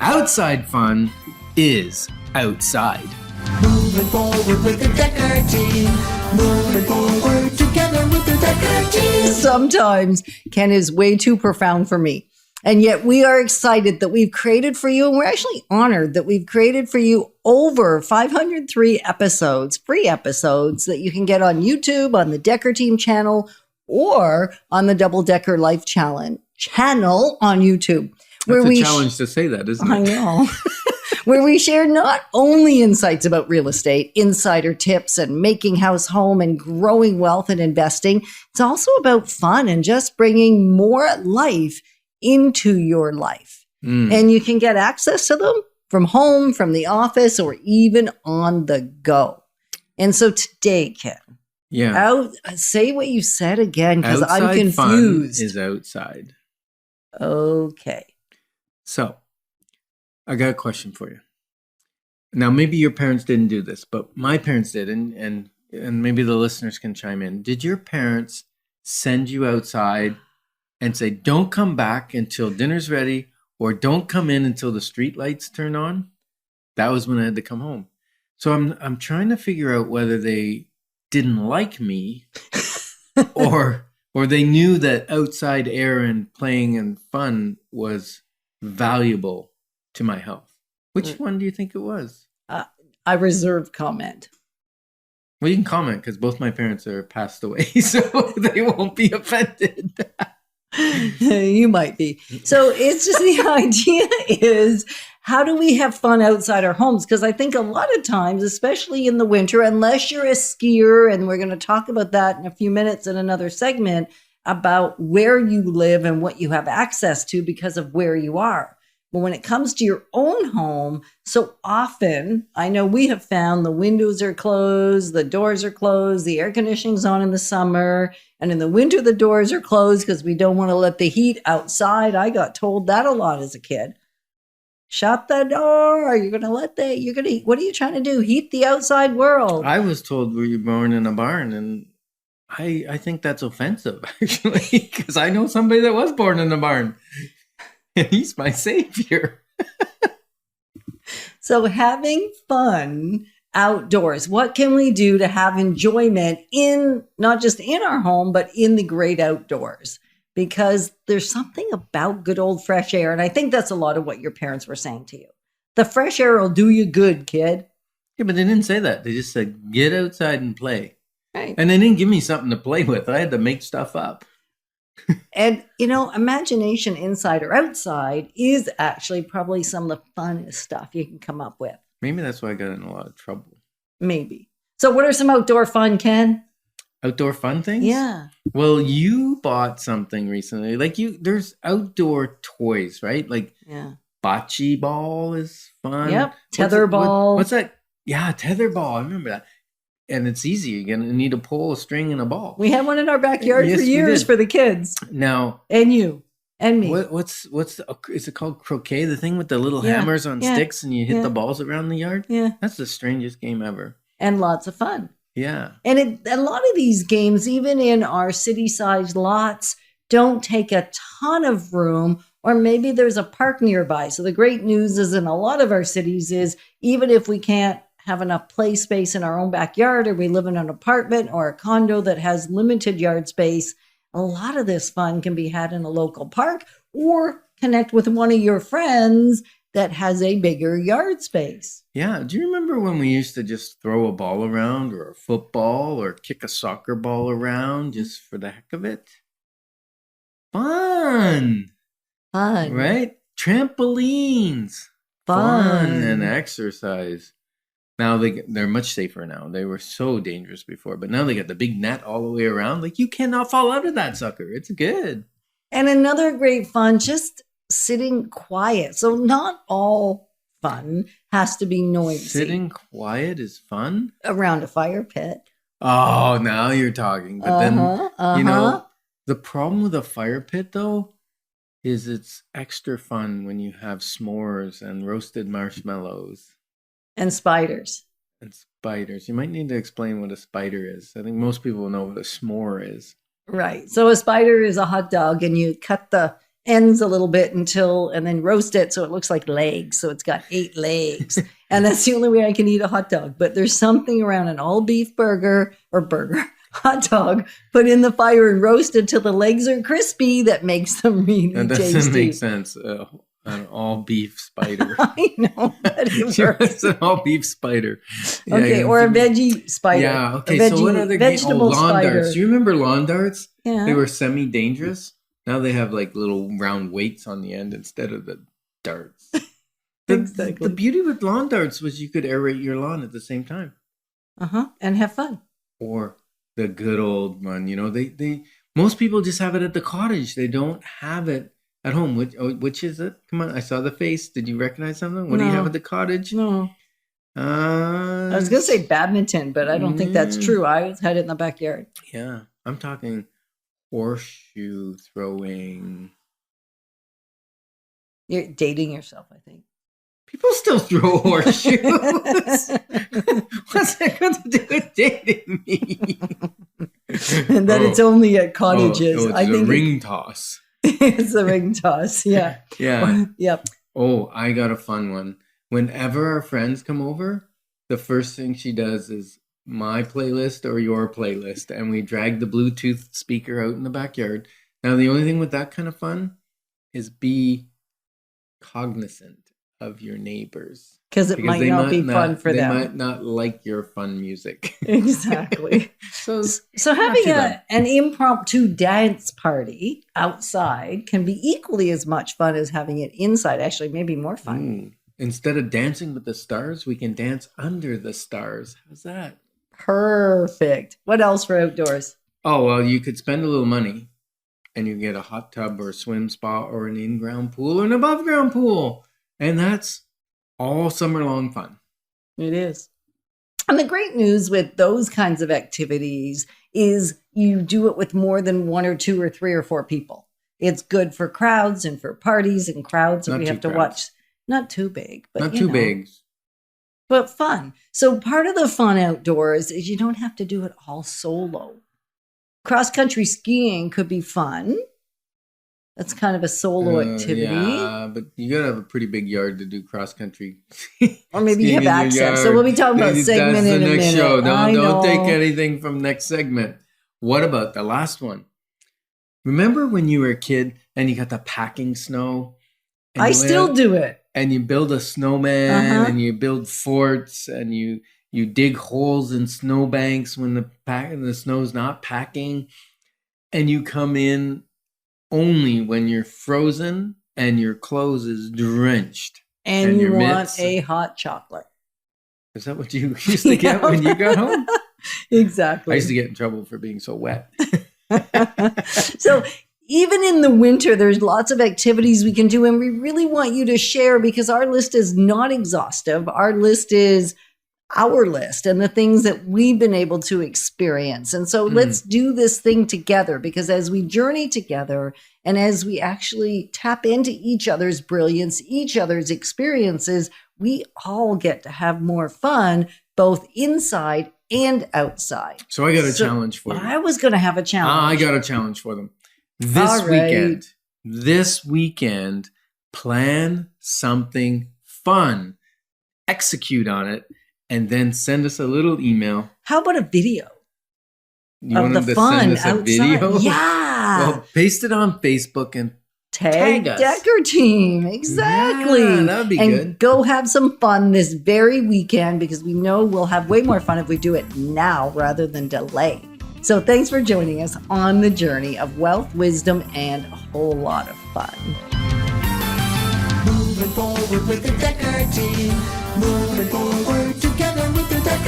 outside fun is outside. Moving forward with the Decker team. Moving forward together with the Decker team. Sometimes Ken is way too profound for me. And yet we are excited that we've created for you, and we're actually honored that we've created for you over 503 episodes, free episodes that you can get on YouTube, on the Decker Team channel, or on the Double Decker Life channel on YouTube. That's a challenge to say that, isn't it? I know. Where we share not only insights about real estate, insider tips, and making house home and growing wealth and investing. It's also about fun and just bringing more life into your life. And you can get access to them from home, from the office, or even on the go. And so today, Ken, say what you said again, because I'm confused. Fun is outside. Okay. So I got a question for you. Now, maybe your parents didn't do this, but my parents did, and maybe the listeners can chime in. Did your parents send you outside and say, don't come back until dinner's ready, or don't come in until the street lights turn on? That was when I had to come home. So I'm trying to figure out whether they didn't like me or they knew that outside air and playing and fun was valuable to my health. Which one do you think it was? I reserve comment. Well, you can comment because both my parents are passed away, so they won't be offended. You might be. So it's just the idea is, how do we have fun outside our homes? Because I think a lot of times, especially in the winter, unless you're a skier, and we're going to talk about that in a few minutes in another segment about where you live and what you have access to because of where you are. But when it comes to your own home, so often, I know we have found the windows are closed, the doors are closed, the air conditioning's on in the summer, and in the winter, the doors are closed because we don't want to let the heat outside. I got told that a lot as a kid. Shut the door. What are you trying to do? Heat the outside world. I was told we were born in a barn, and I think that's offensive, actually, because I know somebody that was born in a barn. And he's my savior. So having fun outdoors, what can we do to have enjoyment in, not just in our home, but in the great outdoors? Because there's something about good old fresh air. And I think that's a lot of what your parents were saying to you. The fresh air will do you good, kid. Yeah, but they didn't say that. They just said, get outside and play. Right. And they didn't give me something to play with. I had to make stuff up. And, imagination inside or outside is actually probably some of the funnest stuff you can come up with. Maybe that's why I got in a lot of trouble. Maybe. So what are some outdoor fun, Ken? Outdoor fun things? Yeah. Well, you bought something recently. There's outdoor toys, right? Bocce ball is fun. Yep. Tether ball. What's that? Yeah, tether ball. I remember that. And it's easy. You're going to need a pole, a string, and a ball. We had one in our backyard for years for the kids. Now. And you. And me. Is it called croquet? The thing with the little hammers on sticks and you hit the balls around the yard? Yeah. That's the strangest game ever. And lots of fun. Yeah. And a lot of these games, even in our city-sized lots, don't take a ton of room, or maybe there's a park nearby. So the great news is in a lot of our cities is, even if we can't have enough play space in our own backyard, or we live in an apartment or a condo that has limited yard space, a lot of this fun can be had in a local park, or connect with one of your friends that has a bigger yard space. Yeah. Do you remember when we used to just throw a ball around, or a football, or kick a soccer ball around just for the heck of it? Fun. Right? Trampolines. Fun and exercise. Now they're much safer now. They were so dangerous before, but now they got the big net all the way around. You cannot fall out of that sucker. It's good. And another great fun, just sitting quiet. So not all fun has to be noisy. Sitting quiet is fun? Around a fire pit. Oh, now you're talking. But then, the problem with a fire pit, though, is it's extra fun when you have s'mores and roasted marshmallows. And spiders. You might need to explain what a spider is. I think most people know what a s'more is. Right. So a spider is a hot dog, and you cut the ends a little bit and then roast it so it looks like legs. So it's got 8 legs. And that's the only way I can eat a hot dog. But there's something around an all beef hot dog, put in the fire and roasted till the legs are crispy, that makes them really That doesn't tasty. make sense. An all beef spider. I know, but it works. It's an all beef spider. Yeah, Okay, or a veggie spider. Yeah, okay. A So what other games? vegetable Lawn spider. darts. Do you remember lawn darts? Yeah. They were semi-dangerous. Now they have like little round weights on the end instead of the darts. Exactly. The beauty with lawn darts was you could aerate your lawn at the same time. And have fun. Or the good old one, they most people just have it at the cottage. They don't have it at home. Which is it? Come on, I saw the face. Did you recognize something? What do you No. have at the cottage? No. I was going to say badminton, but I don't think that's true. I had it in the backyard. Yeah, I'm talking horseshoe throwing. You're dating yourself, I think. People still throw horseshoes. What's that got to do with dating me? And that it's only at cottages. It's I think a ring toss. it's a ring toss. Yeah. Yeah. Yep. Oh, I got a fun one. Whenever our friends come over, the first thing she does is my playlist or your playlist, and we drag the Bluetooth speaker out in the backyard. Now, the only thing with that kind of fun is be cognizant of your neighbors. Because it might not be fun for them. They might not like your fun music. Exactly. So having too bad. an impromptu dance party outside can be equally as much fun as having it inside. Actually, maybe more fun. Instead of dancing with the stars, we can dance under the stars. How's that? Perfect. What else for outdoors? Oh, well, you could spend a little money and you get a hot tub or a swim spa or an in-ground pool or an above-ground pool. And that's all summer long fun. It is. And the great news with those kinds of activities is you do it with more than 1 or 2 or 3 or 4 people. It's good for crowds and for parties and crowds. And Not we too have to crowds. watch. Not too big, but Not too big. but fun. So part of the fun outdoors is you don't have to do it all solo. Cross-country skiing could be fun. That's kind of a solo activity. Yeah, but you gotta have a pretty big yard to do cross country. Or maybe you Skiing have in your access. yard. So we'll be talking about segment That's in the a next minute. show. I Don't take know. anything from next segment. What about the last one? Remember when you were a kid and you got the packing snow? And I you went still out do it. and you build a snowman and you build forts and you dig holes in snowbanks when the snow's not packing, and you come in only when you're frozen and your clothes is drenched. And And you your want mitts. a hot chocolate. Is that what you used to get when you got home? Exactly. I used to get in trouble for being so wet. So even in the winter, there's lots of activities we can do, and we really want you to share because our list is not exhaustive. Our list is our list and the things that we've been able to experience. And so let's do this thing together, because as we journey together and as we actually tap into each other's brilliance, each other's experiences, we all get to have more fun, both inside and outside. So I got a challenge for you. I was going to have a challenge. I got a challenge for them. This weekend, plan something fun, execute on it, and then send us a little email. How about a video You of want the them to fun send us a outside? video? Yeah. Well, paste it on Facebook and Tag us. Decker Team. Exactly. Yeah, that'd be and good. go have some fun this very weekend, because we know we'll have way more fun if we do it now rather than delay. So thanks for joining us on the journey of wealth, wisdom, and a whole lot of fun. Moving forward with the Decker team. Moving forward together with the Decker